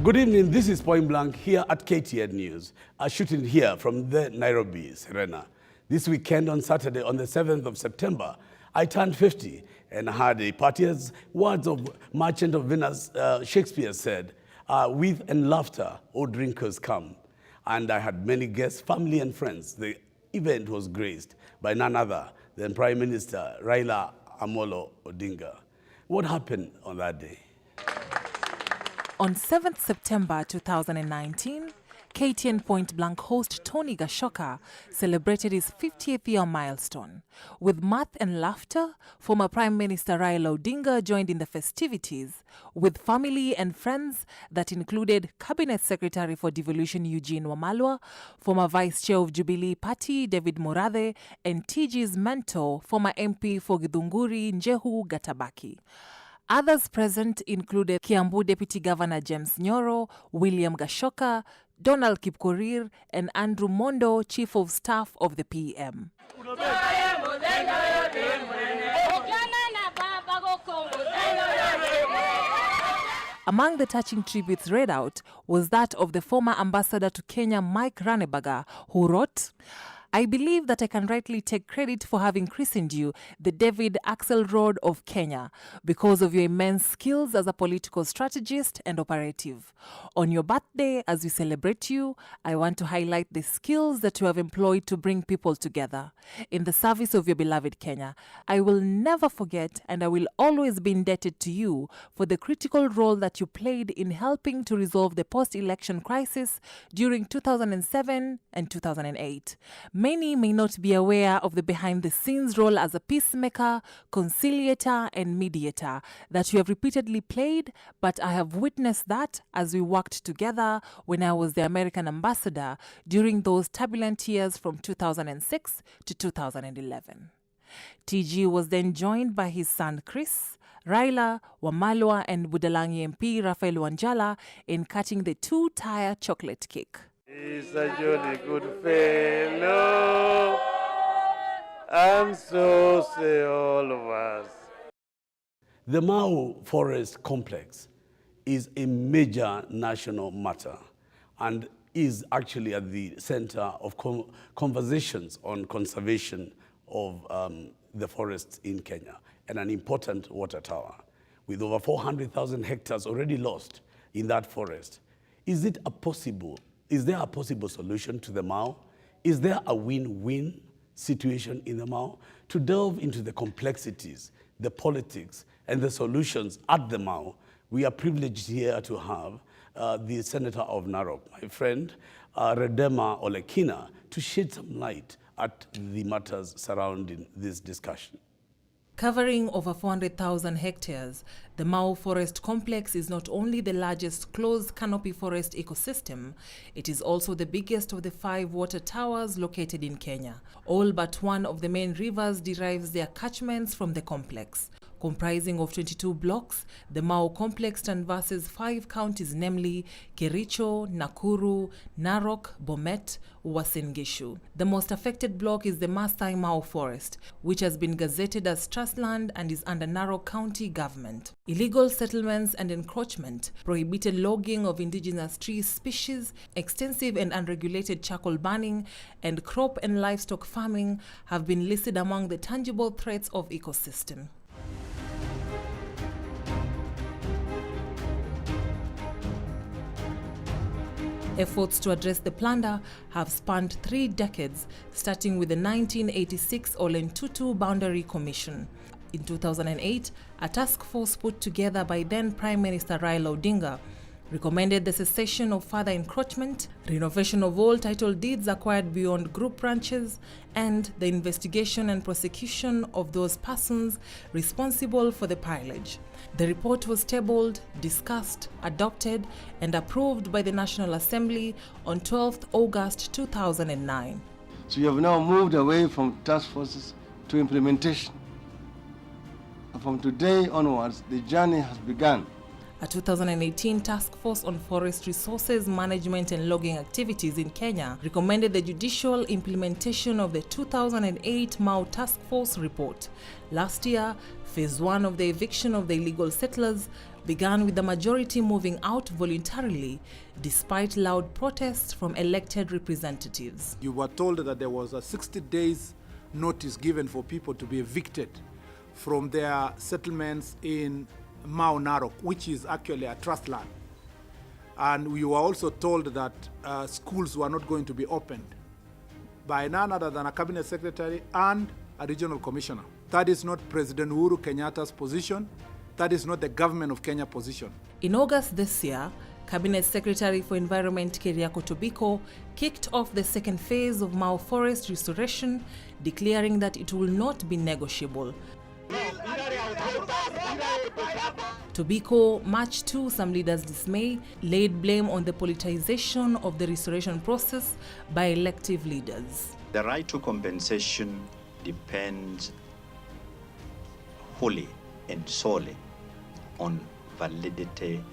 Good evening, this is Point Blank here at KTN News, shooting here from the Nairobi Serena. This weekend on Saturday, on the 7th of September, I turned 50 and had a party. As words of Merchant of Venice, Shakespeare said, with and laughter, all drinkers come. And I had many guests, family and friends. The event was graced by none other than Prime Minister Raila Amolo Odinga. What happened on that day? On 7th September 2019, KTN Point Blank host Tony Gashoka celebrated his 50th year milestone. With mirth and laughter, former Prime Minister Raila Odinga joined in the festivities with family and friends that included Cabinet Secretary for Devolution Eugene Wamalwa, former Vice Chair of Jubilee Party David Murathe, and TG's mentor, former MP for Githunguri Njehu Gatabaki. Others present included Kiambu Deputy Governor James Nyoro, William Gashoka, Donald Kipkorir, and Andrew Mondo, Chief of Staff of the PM. Among the touching tributes read out was that of the former ambassador to Kenya, Mike Ranebaga, who wrote, "I believe that I can rightly take credit for having christened you the David Axelrod of Kenya because of your immense skills as a political strategist and operative. On your birthday, as we celebrate you, I want to highlight the skills that you have employed to bring people together in the service of your beloved Kenya. I will never forget and I will always be indebted to you for the critical role that you played in helping to resolve the post-election crisis during 2007 and 2008. Many may not be aware of the behind-the-scenes role as a peacemaker, conciliator, and mediator that you have repeatedly played, but I have witnessed that as we worked together when I was the American ambassador during those turbulent years from 2006 to 2011. TG was then joined by his son Chris, Raila, Wamalwa, and Budalangi MP Raphael Wanjala in cutting the two-tier chocolate cake. He's a jolly good fellow, and so say all of us. The Mau Forest Complex is a major national matter and is actually at the center of conversations on conservation of the forests in Kenya, and an important water tower. With over 400,000 hectares already lost in that forest, is there a possible solution to the Mau? Is there a win-win situation in the Mau? To delve into the complexities, the politics, and the solutions at the Mau, we are privileged here to have the Senator of Narok, my friend, Redema Olekina, to shed some light at the matters surrounding this discussion. Covering over 400,000 hectares, the Mau Forest Complex is not only the largest closed canopy forest ecosystem, it is also the biggest of the 5 water towers located in Kenya. All but one of the main rivers derives their catchments from the complex. Comprising of 22 blocks, the Mau Complex traverses 5 counties, namely Kericho, Nakuru, Narok, Bomet, Uasin Gishu. The most affected block is the Maasai Mau Forest, which has been gazetted as trust land and is under Narok County government. Illegal settlements and encroachment, prohibited logging of indigenous tree species, extensive and unregulated charcoal burning, and crop and livestock farming have been listed among the tangible threats of ecosystem. Efforts to address the plunder have spanned 3 decades, starting with the 1986 Olentutu Boundary Commission. In 2008, a task force put together by then Prime Minister Raila Odinga recommended the cessation of further encroachment, renovation of all title deeds acquired beyond group branches, and the investigation and prosecution of those persons responsible for the pillage. The report was tabled, discussed, adopted, and approved by the National Assembly on 12th August 2009. So you have now moved away from task forces to implementation. And from today onwards, the journey has begun. A 2018 task force on forest resources management and logging activities in Kenya recommended the judicial implementation of the 2008 Mau Task Force report. Last year, phase 1 of the eviction of the illegal settlers began with the majority moving out voluntarily despite loud protests from elected representatives. You were told that there was a 60 days notice given for people to be evicted from their settlements in Mau Narok, which is actually a trust land. And we were also told that schools were not going to be opened by none other than a cabinet secretary and a regional commissioner. That is not President Uhuru Kenyatta's position. That is not the government of Kenya position. In August this year, Cabinet Secretary for Environment Keriako Tobiko kicked off the second phase of Mau forest restoration, declaring that it will not be negotiable. Tobiko, much to some leaders' dismay, laid blame on the politicization of the restoration process by elective leaders. The right to compensation depends wholly and solely on validity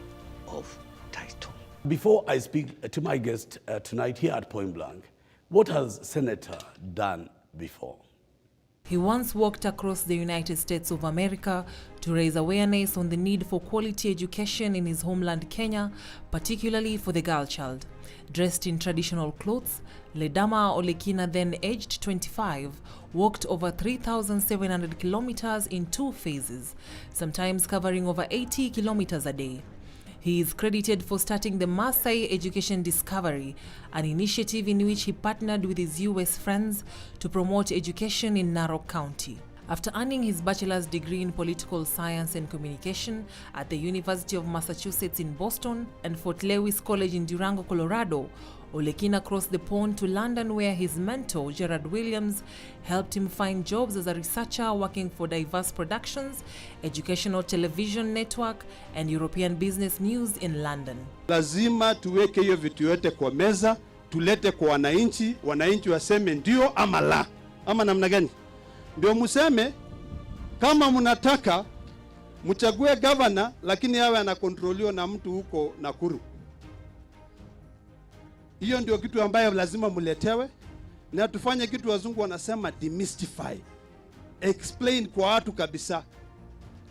of title. Before I speak to my guest tonight here at Point Blank, what has Senator done before? He once walked across the United States of America to raise awareness on the need for quality education in his homeland Kenya, particularly for the girl child. Dressed in traditional clothes, Ledama Olekina, then aged 25, walked over 3,700 kilometers in 2 phases, sometimes covering over 80 kilometers a day. He is credited for starting the Maasai Education Discovery, an initiative in which he partnered with his US friends to promote education in Narok County. After earning his bachelor's degree in political science and communication at the University of Massachusetts in Boston and Fort Lewis College in Durango, Colorado, Olekina crossed the pond to London, where his mentor, Gerard Williams, helped him find jobs as a researcher working for Diverse Productions, Educational Television Network, and European Business News in London. Lazima tuweke hiyo vitu yote kwa meza, tulete kwa wananchi, wananchi waseme ndio ama la. Ama namna gani? Ndio museme kama mnataka mchague governor, lakini yawe anakontroliwa na mtu huko Nakuru. Hiyo ndio kitu ambayo lazima muletewe, na tufanye kitu wazungu wanasema demystify. Explain kwa watu kabisa.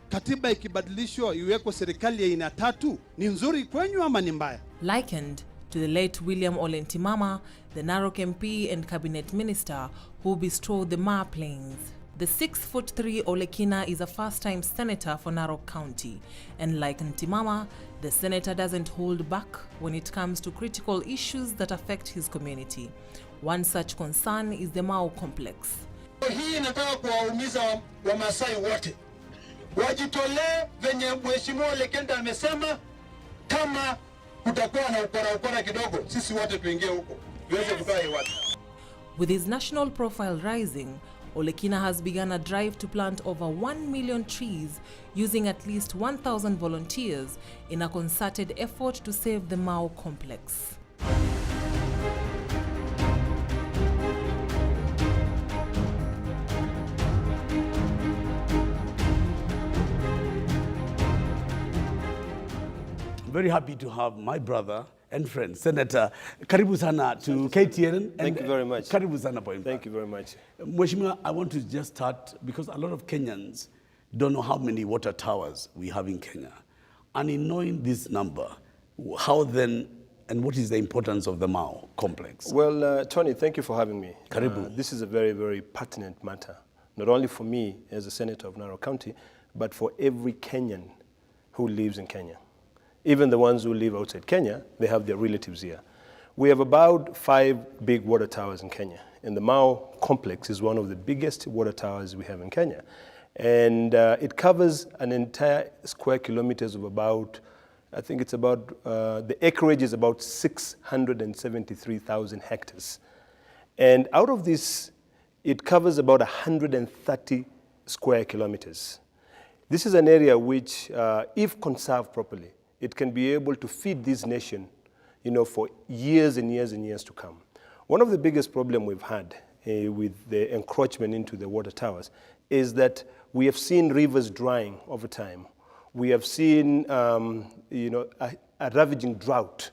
Katiba ikibadilishwa iwekwe serikali ya aina 3, ni nzuri kwenyu ama ni mbaya? Likened to the late William Ole Ntimama, the Narok MP and cabinet minister who bestrode the Maa Plains. The 6'3" Olekina is a first-time senator for Narok County, and like Ntimama, the senator doesn't hold back when it comes to critical issues that affect his community. One such concern is the Mau complex. Hii nataka kuwaumiza wa Maasai wote. Wajitolee venye Mheshimiwa Ole Kenta amesema, kama kutakuwa na ukora kidogo, sisi wote tuingie huko. Tuweze kukaa watu. With his national profile rising, Olekina has begun a drive to plant over 1 million trees using at least 1,000 volunteers in a concerted effort to save the Mau complex. Very happy to have my brother and friend, Senator. Karibu sana to KTN. Thank you very much. Karibu sana Point Blank. Thank you very much. Mheshimiwa, I want to just start because a lot of Kenyans don't know how many water towers we have in Kenya. And in knowing this number, how then, and what is the importance of the Mau complex? Well, Tony, thank you for having me. Karibu. This is a very, very pertinent matter, not only for me as a senator of Narok County, but for every Kenyan who lives in Kenya. Even the ones who live outside Kenya, they have their relatives here. We have about 5 big water towers in Kenya. And the Mau complex is one of the biggest water towers we have in Kenya. And it covers an entire square kilometers of about, I think it's about, the acreage is about 673,000 hectares. And out of this, it covers about 130 square kilometers. This is an area which, if conserved properly, it can be able to feed this nation, for years and years and years to come. One of the biggest problems we've had with the encroachment into the water towers is that we have seen rivers drying over time. We have seen, a ravaging drought,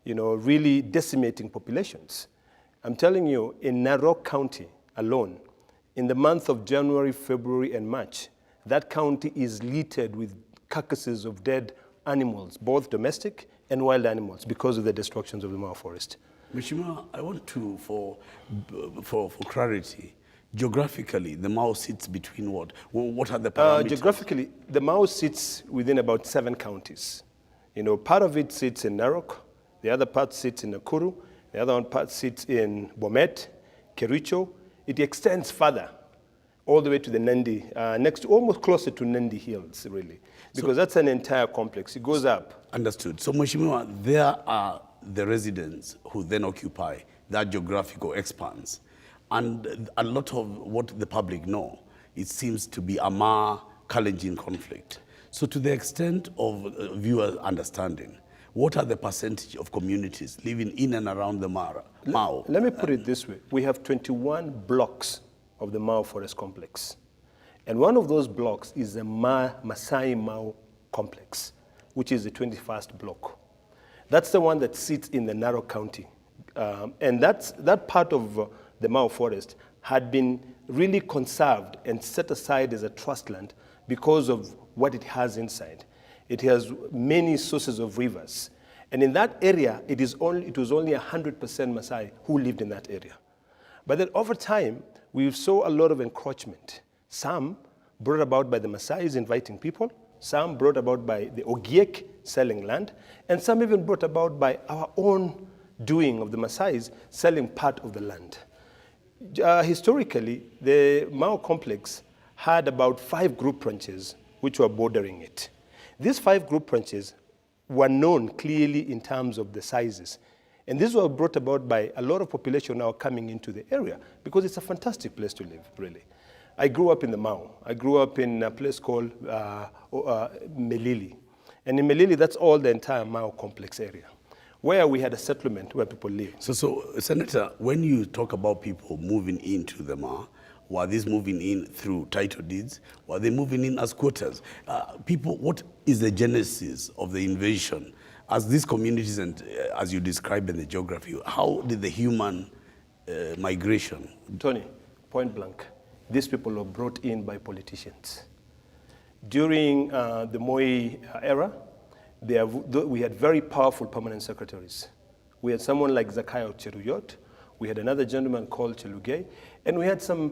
really decimating populations. I'm telling you, in Narok County alone, in the month of January, February, and March, that county is littered with carcasses of dead animals, both domestic and wild animals, because of the destructions of the Mau forest. Mheshimiwa, I want to, for clarity, geographically, the Mau sits between what? What are the parameters? Geographically, the Mau sits within about 7 counties. You know, part of it sits in Narok, the other part sits in Nakuru, the other one part sits in Bomet, Kericho. It extends further, all the way to the Nandi, almost closer to Nandi Hills, really, because that's an entire complex. It goes up. Understood. So, Mheshimiwa, there are the residents who then occupy that geographical expanse. And a lot of what the public know, it seems to be a Kalenjin conflict. So to the extent of viewer understanding, what are the percentage of communities living in and around the Mau? Let me put it this way. We have 21 blocks of the Mau Forest Complex. And one of those blocks is the Maasai Mau complex, which is the 21st block. That's the one that sits in the Narok County. And that part of the Mau Forest had been really conserved and set aside as a trust land because of what it has inside. It has many sources of rivers. And in that area, it was only 100% Maasai who lived in that area. But then over time, we saw a lot of encroachment. Some brought about by the Maasais inviting people, some brought about by the Ogiek selling land, and some even brought about by our own doing of the Maasais selling part of the land. Historically, the Mau complex had about 5 group ranches which were bordering it. These 5 group ranches were known clearly in terms of the sizes. And these were brought about by a lot of population now coming into the area because it's a fantastic place to live, really. I grew up in the Mau. I grew up in a place called Melili. And in Melili, that's all the entire Mau complex area, where we had a settlement where people live. So, Senator, when you talk about people moving into the Mau, were these moving in through title deeds? Were they moving in as quotas? People, what is the genesis of the invasion? As these communities and as you describe in the geography, how did the human migration? Tony, point blank, these people were brought in by politicians. During the Moi era, we had very powerful permanent secretaries. We had someone like Zakayo Cheruyot, we had another gentleman called Chelugay, and we had some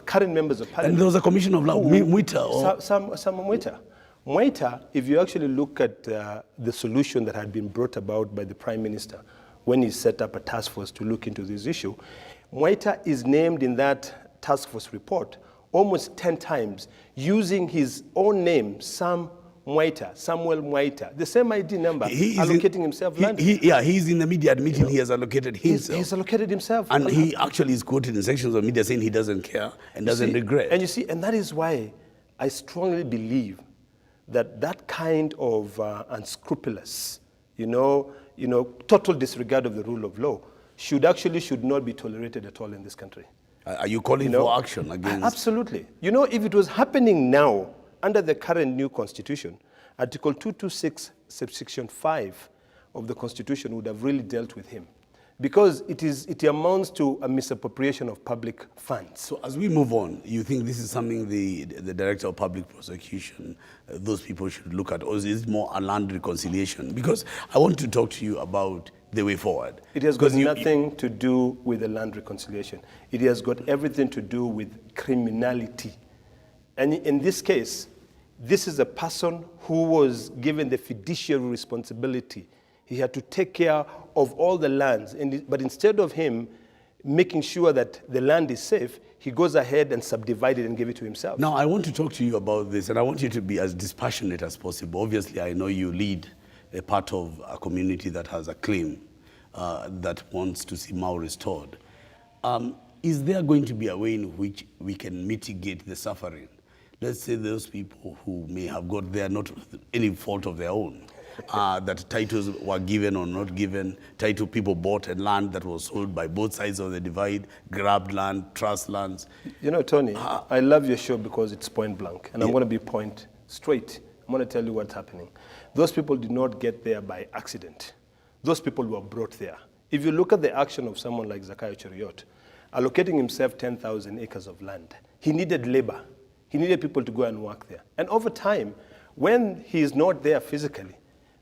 current members of parliament. And there was a commission of Mwita? Some Mwita. Mwita, if you actually look at the solution that had been brought about by the Prime Minister when he set up a task force to look into this issue, Mwita is named in that task force report almost 10 times using his own name, Samuel Mwita, the same ID number, allocating himself land. He's in the media admitting he has allocated himself. He's allocated himself. And he actually is quoted in sections of media saying he doesn't care and doesn't regret. And you see, and that is why I strongly believe that kind of unscrupulous, total disregard of the rule of law should not be tolerated at all in this country. Are you calling for action against? Absolutely. If it was happening now under the current new constitution, Article 226, subsection 5 of the constitution would have really dealt with him, because it amounts to a misappropriation of public funds. So as we move on, you think this is something the Director of Public Prosecution, those people should look at, or is it more a land reconciliation? Because I want to talk to you about the way forward. It has got nothing to do with the land reconciliation. It has got everything to do with criminality. And in this case, this is a person who was given the fiduciary responsibility. He had to take care of all the lands, but instead of him making sure that the land is safe, he goes ahead and subdivides it and gives it to himself. Now, I want to talk to you about this, and I want you to be as dispassionate as possible. Obviously, I know you lead a part of a community that has a claim that wants to see Mau restored. Is there going to be a way in which we can mitigate the suffering? Let's say those people who may have got there not with any fault of their own, that titles were given or not given, title people bought and land that was sold by both sides of the divide, grabbed land, trust lands. Tony, I love your show because it's point blank, and I'm going to be point straight. I'm going to tell you what's happening. Those people did not get there by accident. Those people were brought there. If you look at the action of someone like Zakayo Cheruyot, allocating himself 10,000 acres of land, he needed labor. He needed people to go and work there. And over time, When he is not there physically,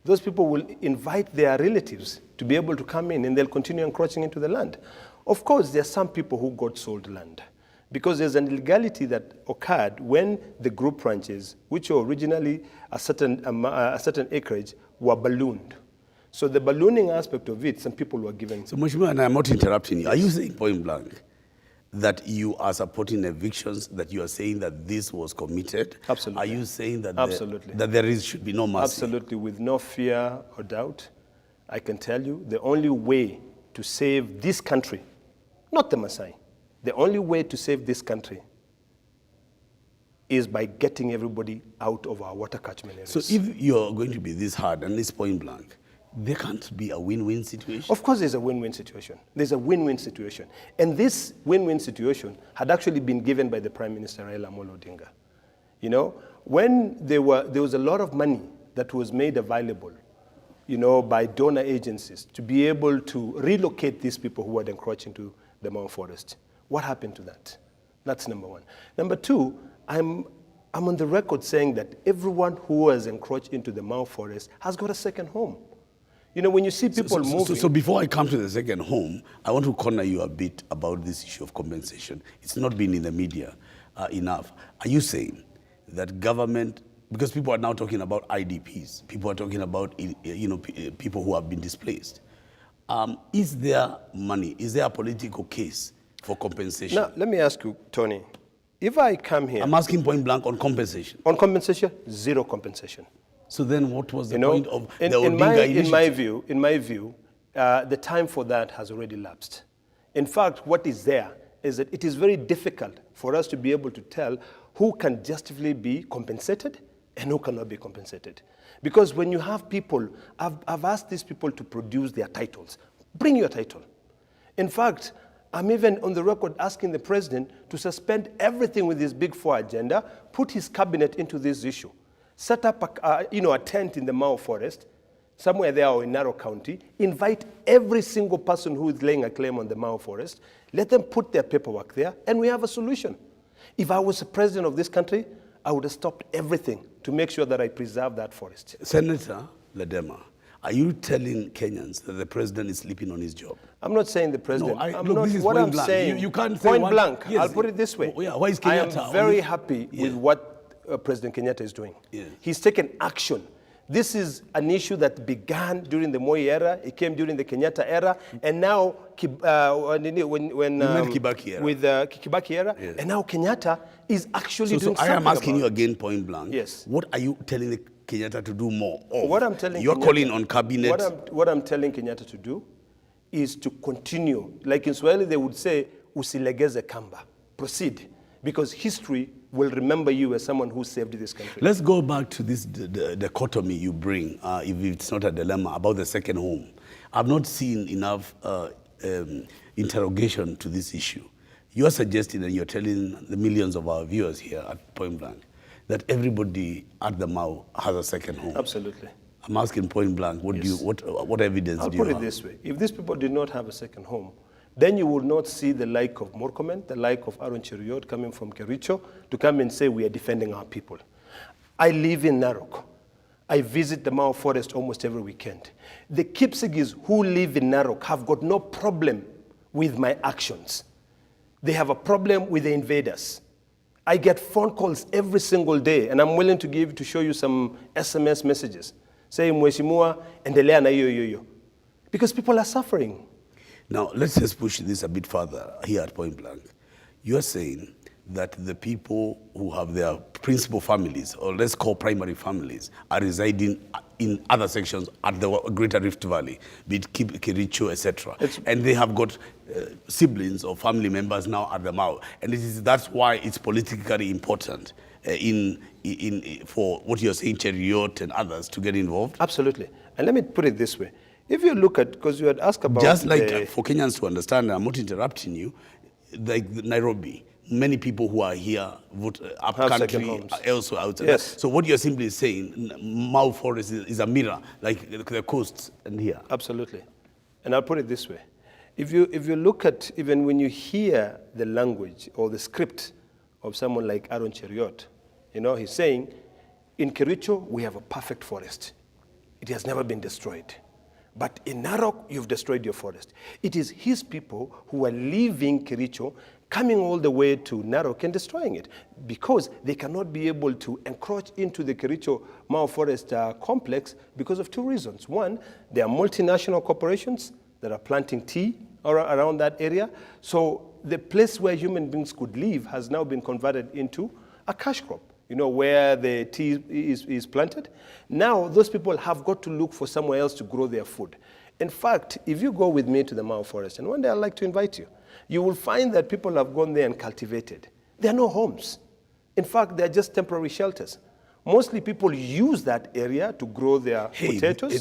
those people will invite their relatives to be able to come in, and they'll continue encroaching into the land. Of course, there are some people who got sold land, because there's an illegality that occurred when the group ranches, which were originally a certain acreage, were ballooned. So the ballooning aspect of it, some people were given. So, Mheshimiwa, and I'm not interrupting you. Are you saying point blank that you are supporting evictions, that you are saying that this was committed? Absolutely. Are you saying that Absolutely. that there should be no mercy? Absolutely, with no fear or doubt. I can tell you the only way to save this country, not the Maasai, the only way to save this country is by getting everybody out of our water catchment areas. So if you're going to be this hard and this point blank, there can't be a win-win situation? Of course there's a win-win situation. There's a win-win situation. And this win-win situation had actually been given by the Prime Minister Raila Amolo Odinga. You know, when there was a lot of money that was made available, you know, by donor agencies to be able to relocate these people who had encroached into the Mau forest. What happened to that? That's number one. Number two, I'm on the record saying that everyone who has encroached into the Mau forest has got a second home. You know, when you see people moving... So before I come to the second home, I want to corner you a bit about this issue of compensation. It's not been in the media enough. Are you saying that government, because people are now talking about IDPs, people are talking about, you know, people who have been displaced, is there money, is there a political case for compensation? Now, let me ask you, Tony, if I come here... I'm asking point blank on compensation. On compensation, zero compensation. So then what was the point of the Odinga initiative? In my view, the time for that has already lapsed. In fact, what is there is that it is very difficult for us to be able to tell who can justifully be compensated and who cannot be compensated. Because when you have people, I've asked these people to produce their titles. Bring your title. In fact, I'm even on the record asking the president to suspend everything with his Big Four agenda, put his cabinet into this issue. Set up a tent in the Mau forest, somewhere there or in Narok County, invite every single person who is laying a claim on the Mau forest, let them put their paperwork there, and we have a solution. If I was the president of this country, I would have stopped everything to make sure that I preserve that forest. Senator Ledema, are you telling Kenyans that the president is sleeping on his job? I'm not saying the president. No, this is what point I'm blank. saying, You can't say point blank. Yes. I'll put it this way. Yeah, why is I Kenyatta am very happy with what President Kenyatta is doing. Yeah. He's taken action. This is an issue that began during the Moi era, it came during the Kenyatta era, and now Kibaki era. With Kibaki era, Yes. and now Kenyatta is actually doing So I something am asking about you it. again point blank. Yes. What are you telling the Kenyatta to do more of? What I'm telling You're Kenyatta- calling on cabinet. What I'm telling Kenyatta to do is to continue. Like in Swahili, they would say, usilegeze kamba. Proceed. Because history will remember you as someone who saved this country. Let's go back to this the dichotomy you bring, if it's not a dilemma, about the second home. I've not seen enough interrogation to this issue. You're suggesting and you're telling the millions of our viewers here at Point Blank that everybody at the Mau has a second home. Absolutely. I'm asking point blank, what evidence I'll do you put have? it this way. If these people did not have a second home, then you will not see the like of Murkomen, the like of Aaron Cheruiyot coming from Kericho to come and say we are defending our people. I live in Narok. I visit the Mau forest almost every weekend. The Kipsigis who live in Narok have got no problem with my actions. They have a problem with the invaders. I get phone calls every single day, and I'm willing to show you some SMS messages saying, Mheshimiwa, endelea na hiyo. Because people are suffering. Now, let's just push this a bit further here at Point Blank. You're saying that the people who have their principal families, or let's call primary families, are residing in other sections at the Greater Rift Valley, be it Kericho, etc. And they have got siblings or family members now at the Mau. And that's why it's politically important for what you're saying, Cheruiyot and others to get involved? Absolutely. And let me put it this way. If you look at, because you had asked about... Just like for Kenyans to understand, I'm not interrupting you, like Nairobi, many people who are here vote up country, elsewhere outside. Yes. So what you're simply saying, Mau Forest is a mirror, like the coasts and here. Absolutely. And I'll put it this way. If you look at, even when you hear the language or the script of someone like Aaron Cheruiyot, you know, he's saying, In Kericho, we have a perfect forest. It has never been destroyed. But in Narok, you've destroyed your forest. It is his people who are leaving Kericho, coming all the way to Narok and destroying it, because they cannot be able to encroach into the Kericho Mau forest complex because of two reasons. One, there are multinational corporations that are planting tea around that area. So the place where human beings could live has now been converted into a cash crop, where the tea is planted. Now, those people have got to look for somewhere else to grow their food. In fact, if you go with me to the Mau forest, and one day I'd like to invite you, you will find that people have gone there and cultivated. There are no homes. In fact, they're just temporary shelters. Mostly people use that area to grow their potatoes.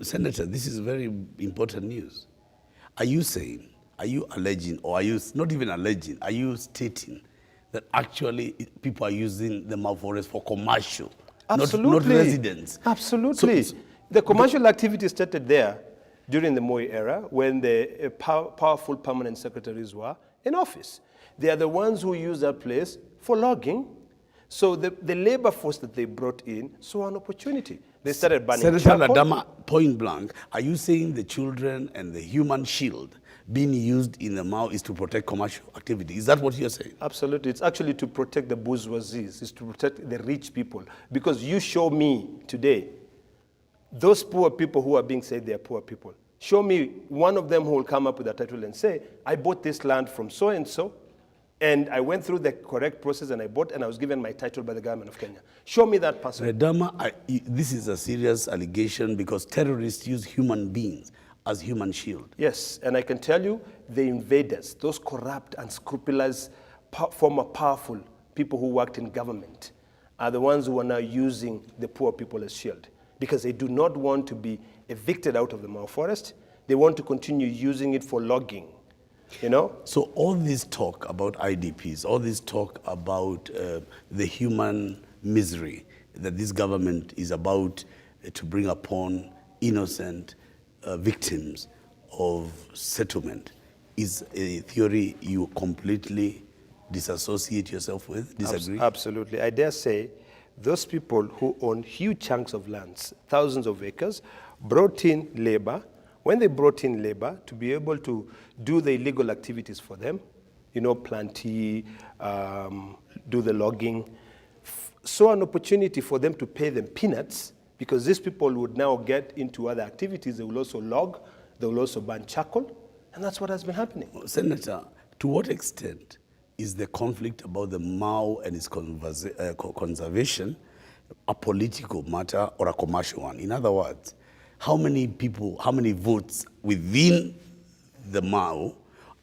Senator, this is very important news. Are you saying, are you alleging, or are you not even alleging, are you stating that actually people are using the Mau forest for commercial, not residents? Absolutely. So, the commercial activity started there during the Moi era, when the powerful permanent secretaries were in office. They are the ones who use that place for logging. So the labor force that they brought in saw an opportunity. They started burning Senator Ladama, point blank, are you saying the children and the human shield being used in the Mau is to protect commercial activity? Is that what you're saying? Absolutely. It's actually to protect the bourgeoisie. It's to protect the rich people. Because you show me today, those poor people who are being said they are poor people, show me one of them who will come up with a title and say, I bought this land from so-and-so, and I went through the correct process and I bought, and I was given my title by the government of Kenya. Show me that person. Redama, this is a serious allegation because terrorists use human beings as human shield. Yes, and I can tell you, the invaders, those corrupt, unscrupulous, former powerful people who worked in government, are the ones who are now using the poor people as shield, because they do not want to be evicted out of the Mau forest. They want to continue using it for logging, So all this talk about IDPs, all this talk about the human misery that this government is about to bring upon innocent victims of settlement is a theory you completely disassociate yourself with, disagree? Absolutely. I dare say those people who own huge chunks of lands, thousands of acres, brought in labor. When they brought in labor to be able to do the illegal activities for them, plant tea, do the logging, saw an opportunity for them to pay them peanuts, because these people would now get into other activities. They will also log, they will also burn charcoal, and that's what has been happening. Senator, to what extent is the conflict about the Mau and its conservation a political matter or a commercial one? In other words, how many people, how many votes within the Mau,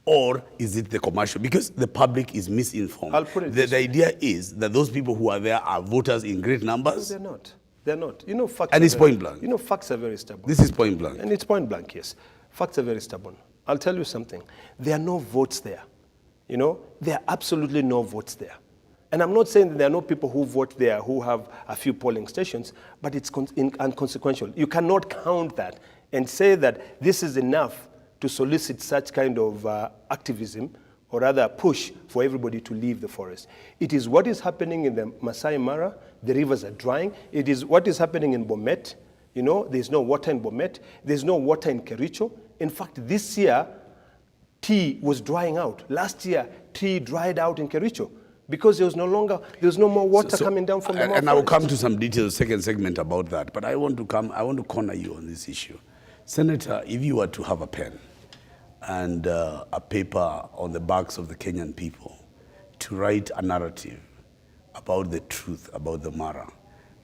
or is it the commercial? Because the public is misinformed. I'll put it this the idea is that those people who are there are voters in great numbers. No, they're not. They're not. Facts. And it's point blank. Facts are very stubborn. This is point blank. And it's point blank, yes. Facts are very stubborn. I'll tell you something. There are no votes there. There are absolutely no votes there. And I'm not saying that there are no people who vote there who have a few polling stations, but it's inconsequential. You cannot count that and say that this is enough to solicit such kind of activism, or rather push for everybody to leave the forest. It is what is happening in the Maasai Mara. The rivers are drying. It is what is happening in Bomet. There's no water in Bomet. There's no water in Kericho. In fact, this year, tea was drying out. Last year, tea dried out in Kericho because there was no more water coming down from the Mau And I will come to some details, second segment about that. But I want to corner you on this issue. Senator, if you were to have a pen and a paper on the backs of the Kenyan people to write a narrative about the truth about the Mara,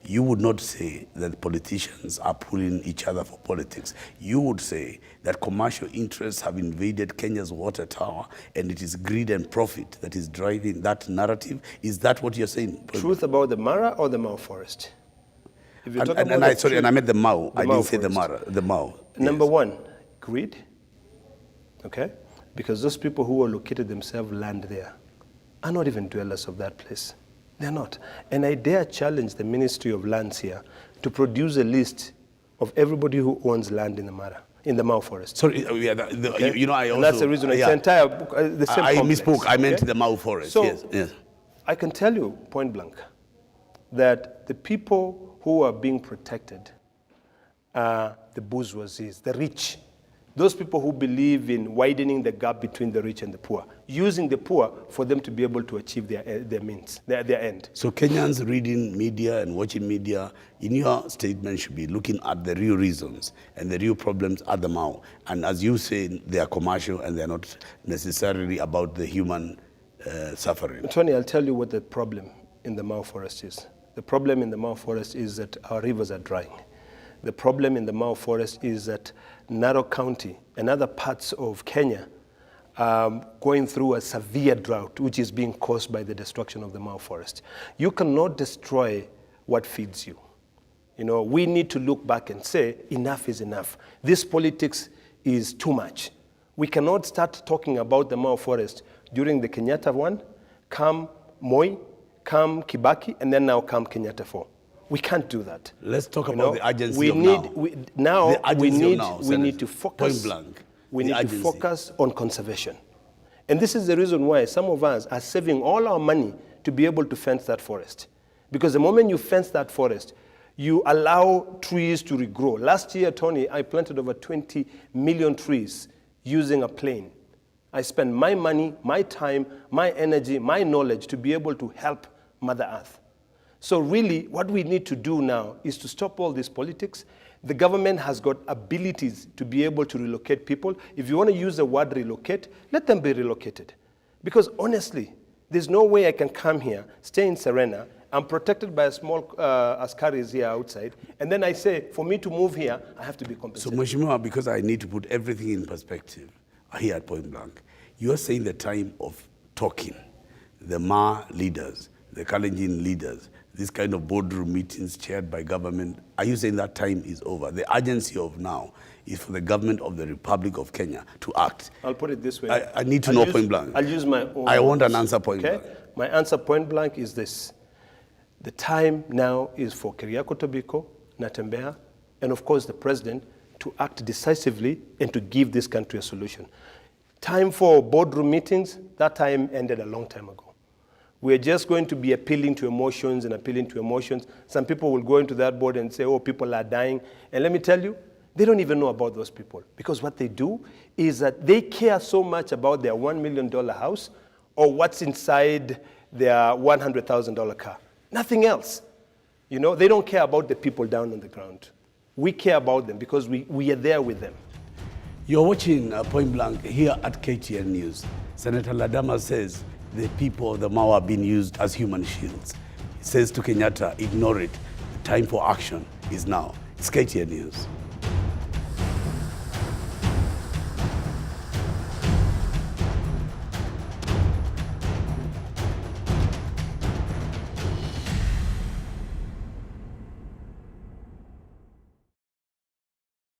you would not say that politicians are pulling each other for politics. You would say that commercial interests have invaded Kenya's water tower, and it is greed and profit that is driving that narrative. Is that what you're saying? Truth about the Mara or the Mau forest? And I meant the Mau. I didn't say the Mara, the Mau. Number one, greed. Okay? Because those people who are located themselves land there are not even dwellers of that place. They're not. And I dare challenge the Ministry of Lands here to produce a list of everybody who owns land in the Mara, in the Mau forest. Sorry, I also... And that's the reason it's the entire book, the same I complex. misspoke. I meant the Mau forest, So, yes. I can tell you, point blank, that the people who are being protected are the bourgeoisies, the rich. Those people who believe in widening the gap between the rich and the poor, using the poor for them to be able to achieve their means, their end. So Kenyans reading media and watching media, in your statement, should be looking at the real reasons and the real problems at the Mau. And as you say, they are commercial and they're not necessarily about the human suffering. Tony, I'll tell you what the problem in the Mau forest is. The problem in the Mau forest is that our rivers are drying. The problem in the Mau forest is that Narok County and other parts of Kenya are going through a severe drought, which is being caused by the destruction of the Mau forest. You cannot destroy what feeds you. You know, we need to look back and say, enough is enough. This politics is too much. We cannot start talking about the Mau forest during the Kenyatta one, come Moi, come Kibaki, and then now come Kenyatta 4. We can't do that. Let's talk about the urgency we of need, now. We need to focus. Point blank. We need to focus on conservation. And this is the reason why some of us are saving all our money to be able to fence that forest. Because the moment you fence that forest, you allow trees to regrow. Last year, Tony, I planted over 20 million trees using a plane. I spent my money, my time, my energy, my knowledge to be able to help Mother Earth. So really, what we need to do now is to stop all this politics. The government has got abilities to be able to relocate people. If you want to use the word relocate, let them be relocated. Because honestly, there's no way I can come here, stay in Serena, I'm protected by a small askaris here outside, and then I say, for me to move here, I have to be compensated. So Mheshimiwa, because I need to put everything in perspective here at Point Blank, you're saying the time of talking, the Ma leaders, the Kalenjin leaders, this kind of boardroom meetings chaired by government, are you saying that time is over? The urgency of now is for the government of the Republic of Kenya to act. I'll put it this way. I need to know point blank. I'll use my own I want words, an answer point blank. My answer point blank is this. The time now is for Keriako Tobiko, Natembeya, and of course the president to act decisively and to give this country a solution. Time for boardroom meetings, that time ended a long time ago. We're just going to be appealing to emotions and appealing to emotions. Some people will go into that board and say, oh, people are dying. And let me tell you, they don't even know about those people. Because what they do is that they care so much about their $1 million house or what's inside their $100,000 car. Nothing else. You know, they don't care about the people down on the ground. We care about them because we are there with them. You're watching Point Blank here at KTN News. Senator Ladama says the people of the Mau are being used as human shields. He says to Kenyatta, ignore it. The time for action is now. It's KTN News.